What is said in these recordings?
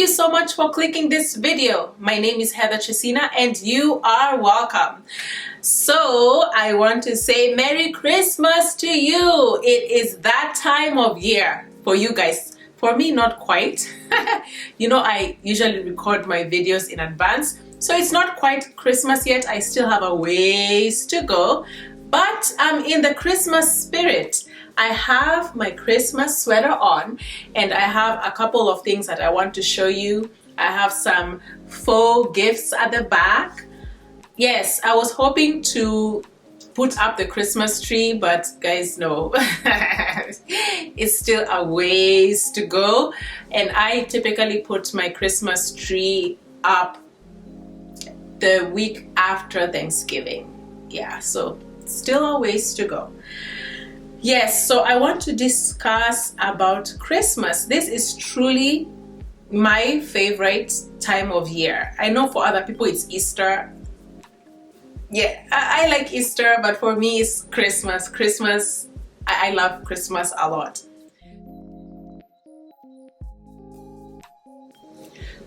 you so much for clicking this video. My name is Chesiyna and you are welcome. So I want to say Merry Christmas to you. It is that time of year for you guys. For me, not quite. You know, I usually record my videos in advance, so it's not quite Christmas yet. I still have a ways to go, but I'm in the Christmas spirit. I have my Christmas sweater on and I have a couple of things that I want to show you. I have some faux gifts at the back. Yes, I was hoping to put up the Christmas tree, but guys, no. It's still a ways to go, and I typically put my Christmas tree up the week after Thanksgiving. Yeah, so still a ways to go. Yes, so I want to discuss about Christmas. This is truly my favorite time of year. I know for other people it's Easter. Yeah, I like Easter, but for me it's Christmas. I love Christmas a lot.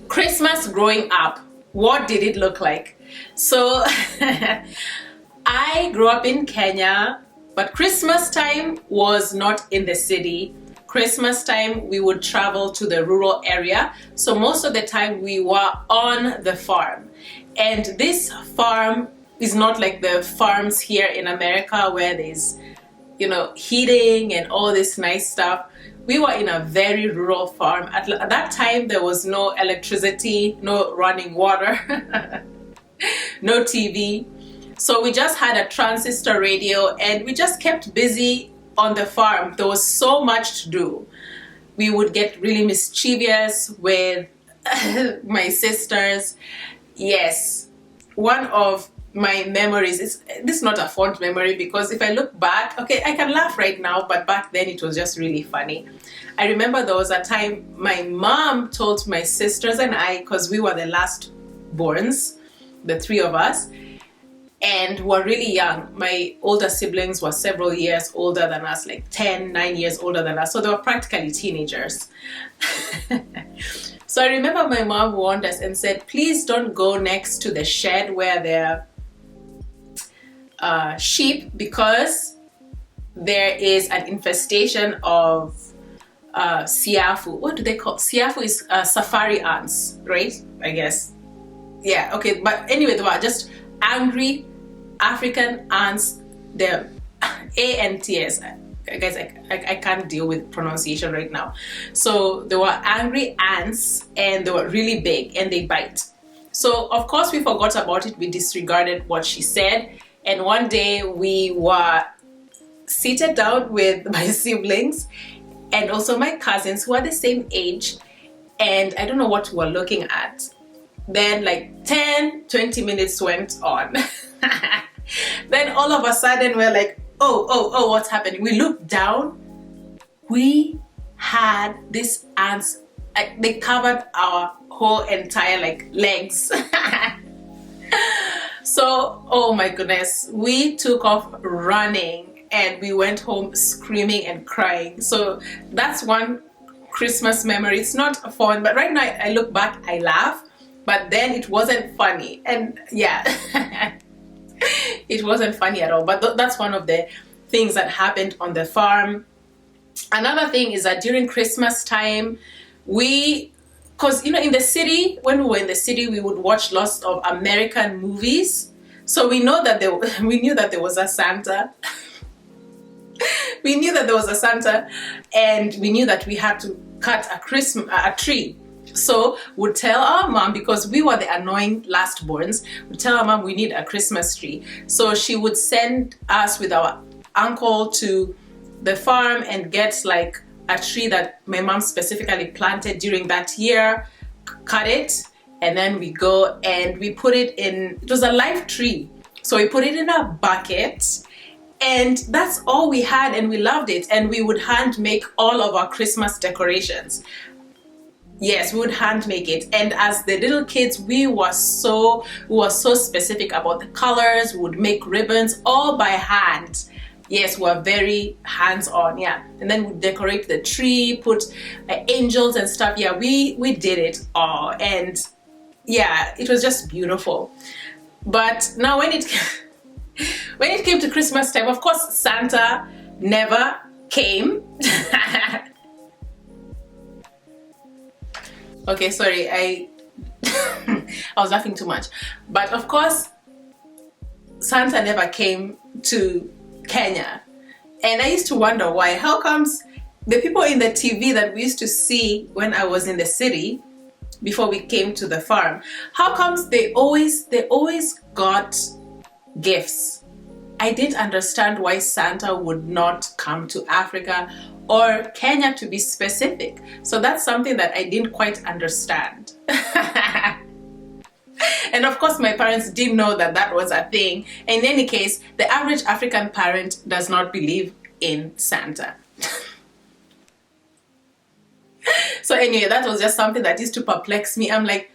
Christmas growing up, what did it look like? So I grew up in Kenya, but Christmas time was not in the city. Christmas time we would travel to the rural area, so most of the time we were on the farm. And this farm is not like the farms here in America where there's, you know, heating and all this nice stuff. We were in a very rural farm. At that time there was no electricity, no running water, no TV. So we just had a transistor radio and we just kept busy on the farm. There was so much to do. We would get really mischievous with my sisters. Yes, one of my memories is, this is not a fond memory because if I look back, okay, I can laugh right now, but back then it was just really funny. I remember there was a time my mom told my sisters and I, because we were the last borns, the three of us, and were really young. My older siblings were several years older than us, like 9 years older than us, so they were practically teenagers. So I remember my mom warned us and said, please don't go next to the shed where there are sheep, because there is an infestation of siafu. What do they call? Siafu is safari ants, right? I guess. Yeah, okay, but anyway, they were just angry African ants. They're ants. Guys, I can't deal with pronunciation right now. So they were angry ants and they were really big and they bite. So of course we forgot about it. We disregarded what she said. And one day we were seated down with my siblings and also my cousins who are the same age. And I don't know what we were looking at. Then like 10-20 minutes went on. Then all of a sudden we're like, oh, what's happening? We looked down. We had these ants, they covered our whole entire like legs. So, oh my goodness, we took off running and we went home screaming and crying. So that's one Christmas memory. It's not fun, but right now I look back, I laugh, but then it wasn't funny. And yeah, it wasn't funny at all. But that's one of the things that happened on the farm. Another thing is that during Christmas time, because you know, in the city, when we were in the city, we would watch lots of American movies. So we know that we knew that there was a Santa. We knew that there was a Santa, and we knew that we had to cut a tree. So we'd tell our mom, because we were the annoying lastborns, we'd tell our mom we need a Christmas tree. So she would send us with our uncle to the farm and get like a tree that my mom specifically planted during that year, cut it, and then we go and we put it in, it was a live tree. So we put it in a bucket, and that's all we had, and we loved it. And we would hand make all of our Christmas decorations. Yes, we would hand make it. And as the little kids, we were so specific about the colors. We would make ribbons all by hand. Yes, we're very hands-on, yeah. And then we decorate the tree, put angels and stuff. Yeah, we did it all, and yeah, it was just beautiful. But now when it when it came to Christmas time, of course, Santa never came. Okay, sorry, I was laughing too much. But of course, Santa never came to Kenya. And I used to wonder why. How comes the people in the TV that we used to see when I was in the city before we came to the farm, how comes they always got gifts? I didn't understand why Santa would not come to Africa or Kenya, to be specific. So that's something that I didn't quite understand. And of course, my parents didn't know that that was a thing. In any case, the average African parent does not believe in Santa. So anyway, that was just something that used to perplex me. I'm like,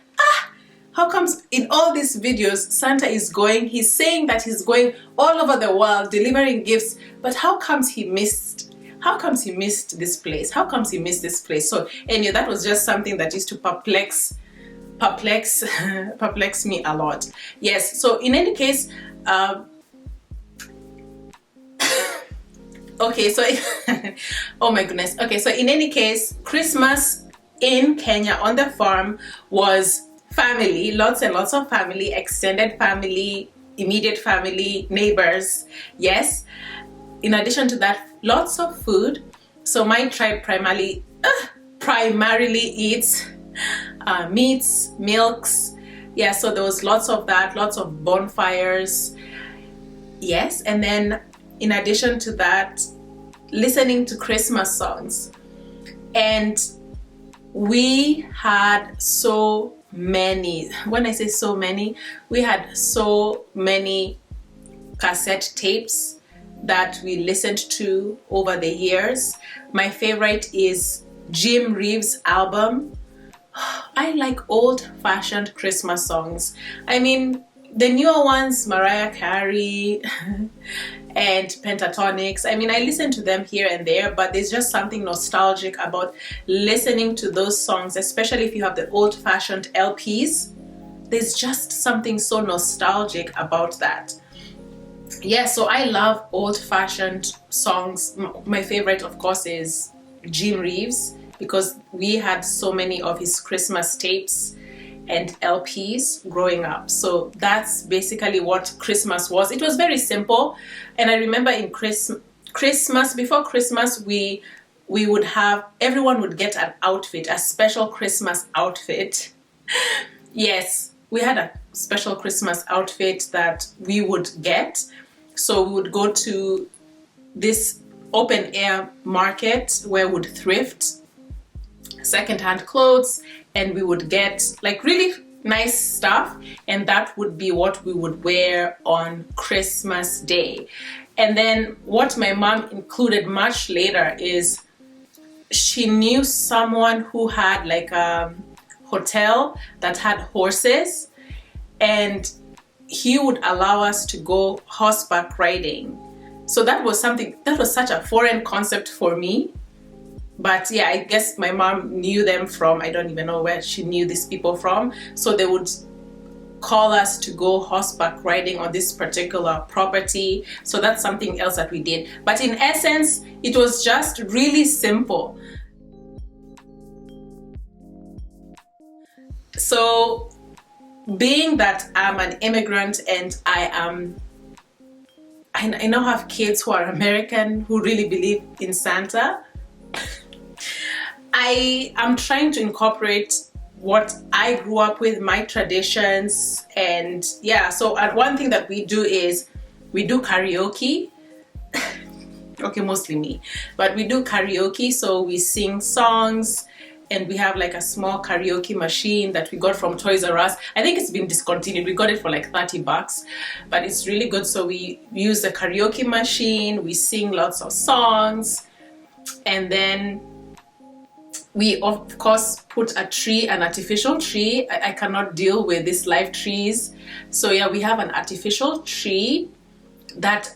how comes in all these videos Santa is going, he's saying that he's going all over the world delivering gifts, but how comes he missed this place? How comes he missed this place? So anyway, that was just something that used to perplex me a lot. Yes, so in any case, okay, so oh my goodness. Okay, so in any case, Christmas in Kenya on the farm was family, lots and lots of family, extended family, immediate family, neighbors. Yes, in addition to that, lots of food. So my tribe primarily eats meats, milks. Yeah, so there was lots of that, lots of bonfires. Yes, and then in addition to that, listening to Christmas songs. And we had so many, when I say so many, we had so many cassette tapes that we listened to over the years. My favorite is Jim Reeves' album. I like old-fashioned Christmas songs. I mean, the newer ones, Mariah Carey and Pentatonics, I mean, I listen to them here and there, but there's just something nostalgic about listening to those songs, especially if you have the old-fashioned LPs. There's just something so nostalgic about that. Yeah, so I love old-fashioned songs. My favorite, of course, is Jim Reeves, because we had so many of his Christmas tapes and LPs growing up. So that's basically what Christmas was. It was very simple. And I remember in Christmas, before Christmas, we would have, everyone would get an outfit, a special Christmas outfit. Yes, we had a special Christmas outfit that we would get. So we would go to this open air market where we would thrift secondhand clothes, and we would get like really nice stuff, and that would be what we would wear on Christmas Day. And then what my mom included much later is she knew someone who had like a hotel that had horses, and he would allow us to go horseback riding. So that was something, that was such a foreign concept for me. But yeah, I guess my mom knew them from, I don't even know where she knew these people from. So they would call us to go horseback riding on this particular property. So that's something else that we did. But in essence, it was just really simple. So being that I'm an immigrant and I now have kids who are American who really believe in Santa, I am trying to incorporate what I grew up with, my traditions. And yeah, so one thing that we do is we do karaoke. Okay, mostly me, but we do karaoke. So we sing songs, and we have like a small karaoke machine that we got from Toys R Us. I think it's been discontinued. We got it for like $30, but it's really good. So we use the karaoke machine, we sing lots of songs, and then we of course put a tree, an artificial tree. I cannot deal with these live trees. So yeah, we have an artificial tree that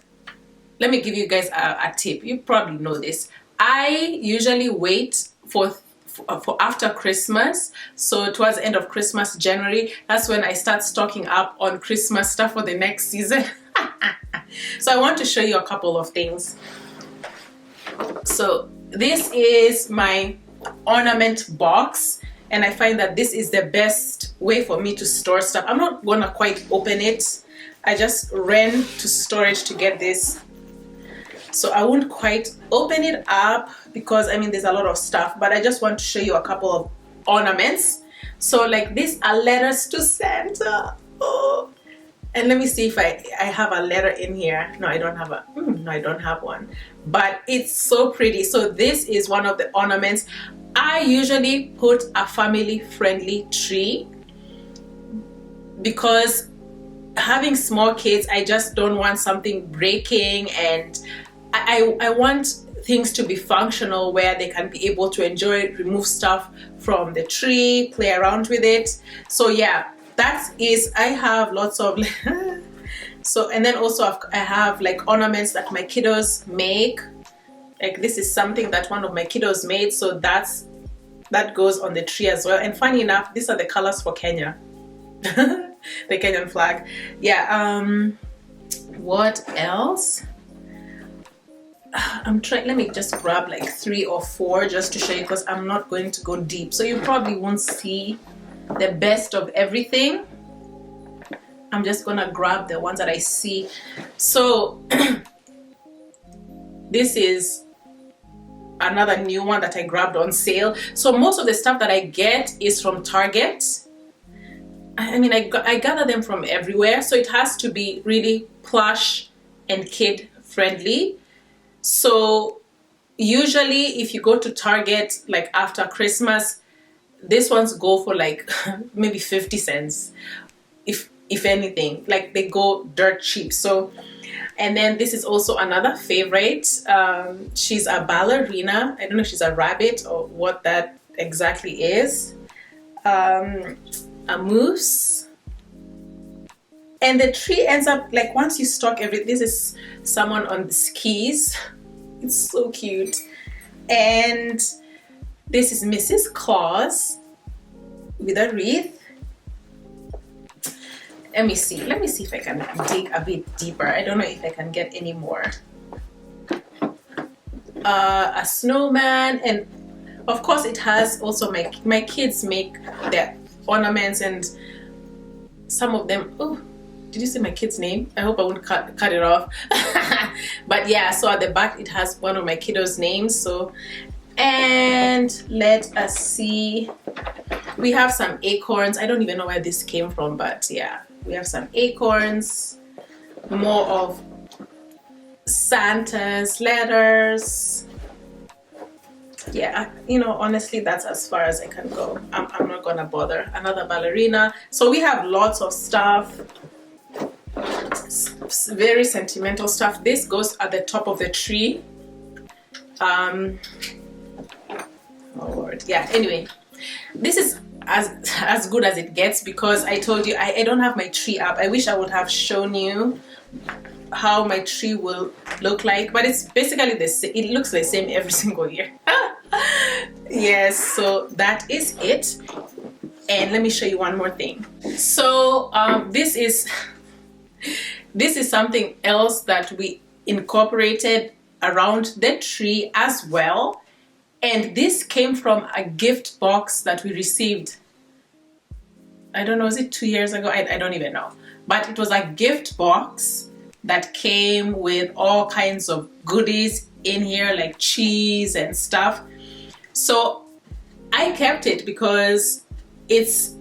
let me give you guys a tip. You probably know this. I usually wait for after Christmas, so towards the end of Christmas, January, that's when I start stocking up on Christmas stuff for the next season. So I want to show you a couple of things. So this is my ornament box, and I find that this is the best way for me to store stuff. I'm not gonna quite open it. I just ran to storage to get this, so I won't quite open it up because I mean there's a lot of stuff, but I just want to show you a couple of ornaments. So like these are letters to Santa. Oh. And let me see if I have a letter in here. No, I don't have a, no, I don't have one. But it's so pretty. So this is one of the ornaments. I usually put a family-friendly tree because having small kids, I just don't want something breaking, and I want things to be functional where they can be able to enjoy it, remove stuff from the tree, play around with it. So yeah, that is, I have lots of so, and then also I have like ornaments that my kiddos make. Like this is something that one of my kiddos made, so that goes on the tree as well. And funny enough, these are the colors for Kenya. The Kenyan flag. Yeah. What else? I'm trying, let me just grab like 3 or 4 just to show you, because I'm not going to go deep, so you probably won't see the best of everything. I'm just gonna grab the ones that I see. So this is another new one that I grabbed on sale. So most of the stuff that I get is from Target. I mean, I gather them from everywhere, so it has to be really plush and kid friendly. So usually if you go to Target like after Christmas, these ones go for like maybe 50 cents, if anything. Like they go dirt cheap. So, and then this is also another favorite. She's a ballerina. I don't know if she's a rabbit or what that exactly is. A moose. And the tree ends up like, once you stock everything, this is someone on the skis. It's so cute. And this is Mrs. Claus with a wreath. Let me see if I can dig a bit deeper. I don't know if I can get any more. A snowman, and of course it has also my kids make their ornaments, and some of them, oh, did you say my kid's name? I hope I won't cut it off. But yeah, so at the back it has one of my kiddos' names. So, and let us see, we have some acorns. I don't even know where this came from, but yeah, we have some acorns, more of Santa's letters. Yeah, you know, honestly, that's as far as I can go. I'm not gonna bother. Another ballerina. So we have lots of stuff, very sentimental stuff. This goes at the top of the tree. Oh Lord, yeah. Anyway, this is as good as it gets, because I told you I don't have my tree up. I wish I would have shown you how my tree will look like, but it's basically the same. It looks the same every single year. Yes, so that is it. And let me show you one more thing. So this is something else that we incorporated around the tree as well. And this came from a gift box that we received. I don't know, was it 2 years ago? I don't even know. But it was a gift box that came with all kinds of goodies in here, like cheese and stuff. So I kept it because it's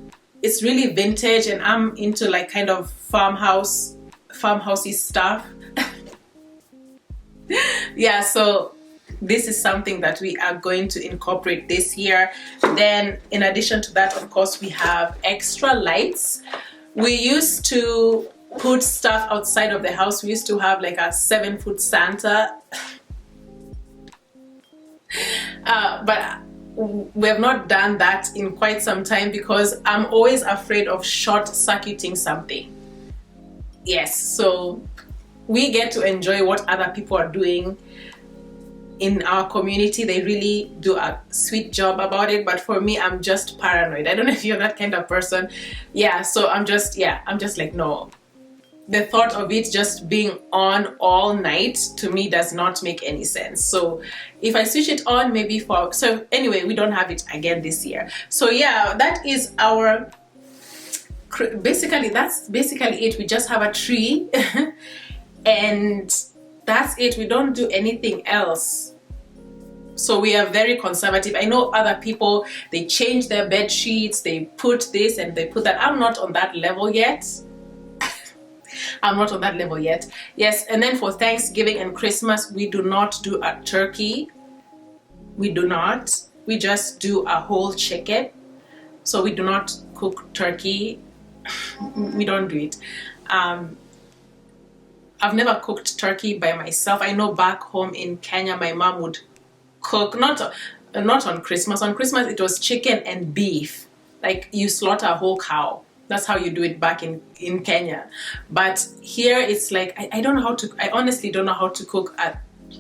really vintage, and I'm into like kind of farmhousey stuff. Yeah, so this is something that we are going to incorporate this year. Then in addition to that, of course, we have extra lights. We used to put stuff outside of the house. We used to have like a 7-foot Santa. But we have not done that in quite some time because I'm always afraid of short-circuiting something. Yes, so we get to enjoy what other people are doing in our community. They really do a sweet job about it, but for me, I'm just paranoid. I don't know if you're that kind of person. Yeah, so I'm just like, no. The thought of it just being on all night to me does not make any sense. So if I switch it on, maybe so anyway, we don't have it again this year. So yeah, that is our, that's basically it. We just have a tree and that's it. We don't do anything else. So we are very conservative. I know other people, they change their bed sheets, they put this and they put that. I'm not on that level yet. I'm not on that level yet. Yes, and then for Thanksgiving and Christmas, we do not do a turkey. We do not. We just do a whole chicken. So we do not cook turkey. We don't do it. I've never cooked turkey by myself. I know back home in Kenya, my mom would cook, not on Christmas. On Christmas, it was chicken and beef. Like you slaughter a whole cow. That's how you do it back in Kenya. But here it's like, I honestly don't know how to cook a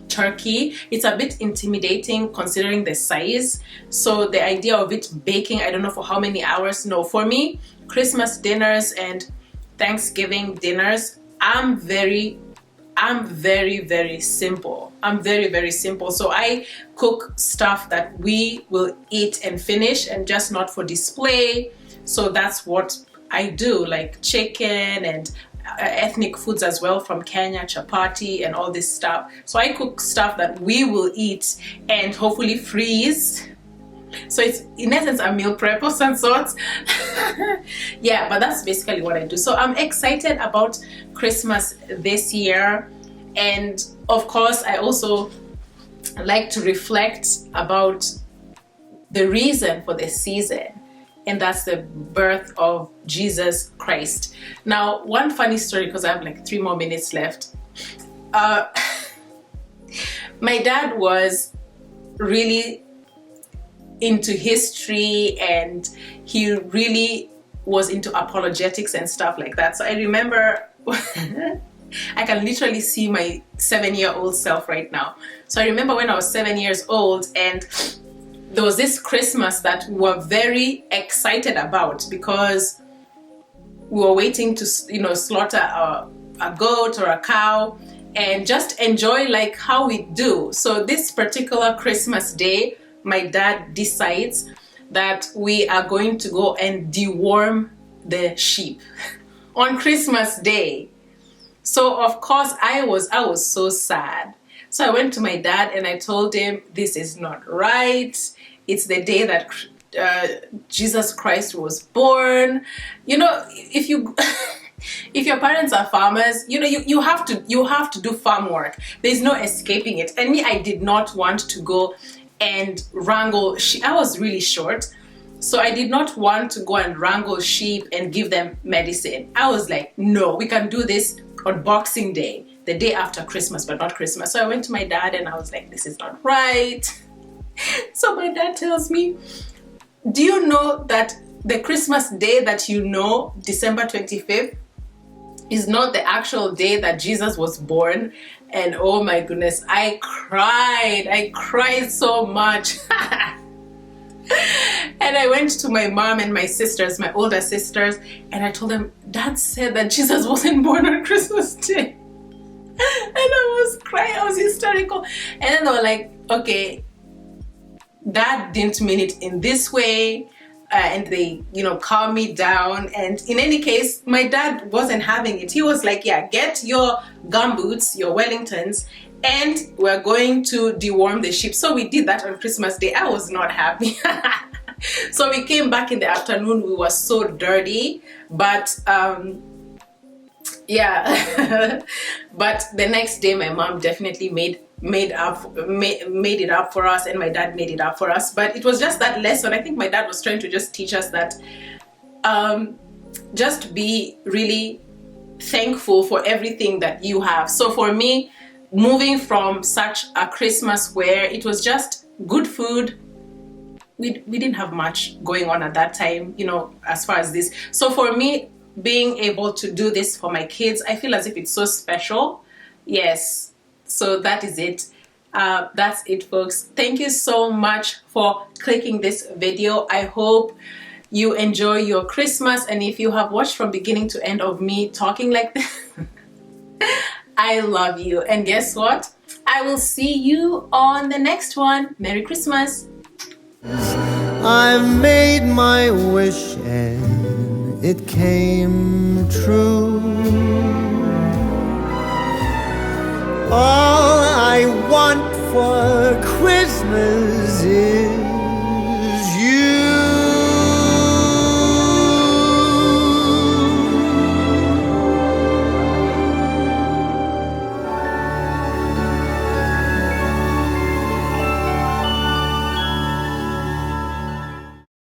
turkey. It's a bit intimidating considering the size. So the idea of it baking, I don't know for how many hours. No, for me, Christmas dinners and Thanksgiving dinners, I'm very simple. I'm very simple. So I cook stuff that we will eat and finish and just not for display. So that's what I do, like chicken and ethnic foods as well from Kenya, chapati and all this stuff. So I cook stuff that we will eat and hopefully freeze. So it's in essence a meal prep of some sorts. Yeah, but that's basically what I do. So I'm excited about Christmas this year. And of course, I also like to reflect about the reason for the season. And that's the birth of Jesus Christ. Now, one funny story, because I have like 3 more minutes left. My dad was really into history and he really was into apologetics and stuff like that. So I remember I can literally see my 7-year-old self right now. So I remember when I was 7 years old and there was this Christmas that we were very excited about because we were waiting to, slaughter a goat or a cow and just enjoy like how we do. So this particular Christmas day, my dad decides that we are going to go and deworm the sheep on Christmas Day. So of course I was so sad. So I went to my dad and I told him, this is not right. It's the day that Jesus Christ was born. If your parents are farmers, you have to do farm work. There's no escaping it. And me, I did not want to go and wrangle sheep. I was really short. So I did not want to go and wrangle sheep and give them medicine. I was like, no, we can do this on Boxing Day, the day after Christmas, but not Christmas. So I went to my dad and I was like, this is not right. So my dad tells me, do you know that the Christmas day that December 25th, is not the actual day that Jesus was born? And oh my goodness, I cried so much. And I went to my mom and my sisters, my older sisters, and I told them, Dad said that Jesus wasn't born on Christmas Day. And I was crying, I was hysterical. And then they were like, okay, Dad didn't mean it in this way. And they, calmed me down. And in any case, my dad wasn't having it. He was like, yeah, get your gumboots, your Wellingtons, and we're going to deworm the sheep. So we did that on Christmas Day. I was not happy. So we came back in the afternoon. We were so dirty, but yeah. But the next day, my mom definitely made it up for us, and my dad made it up for us. But it was just that lesson. I think my dad was trying to just teach us that just be really thankful for everything that you have. So for me, moving from such a Christmas where it was just good food, we didn't have much going on at that time, as far as this. So for me, being able to do this for my kids, I feel as if it's so special. Yes, so that is it. That's it, folks. Thank you so much for clicking this video. I hope you enjoy your Christmas, and if you have watched from beginning to end of me talking like this, I love you. And guess what? I will see you on the next one. Merry Christmas. I've made my wish and it came true. All I want for Christmas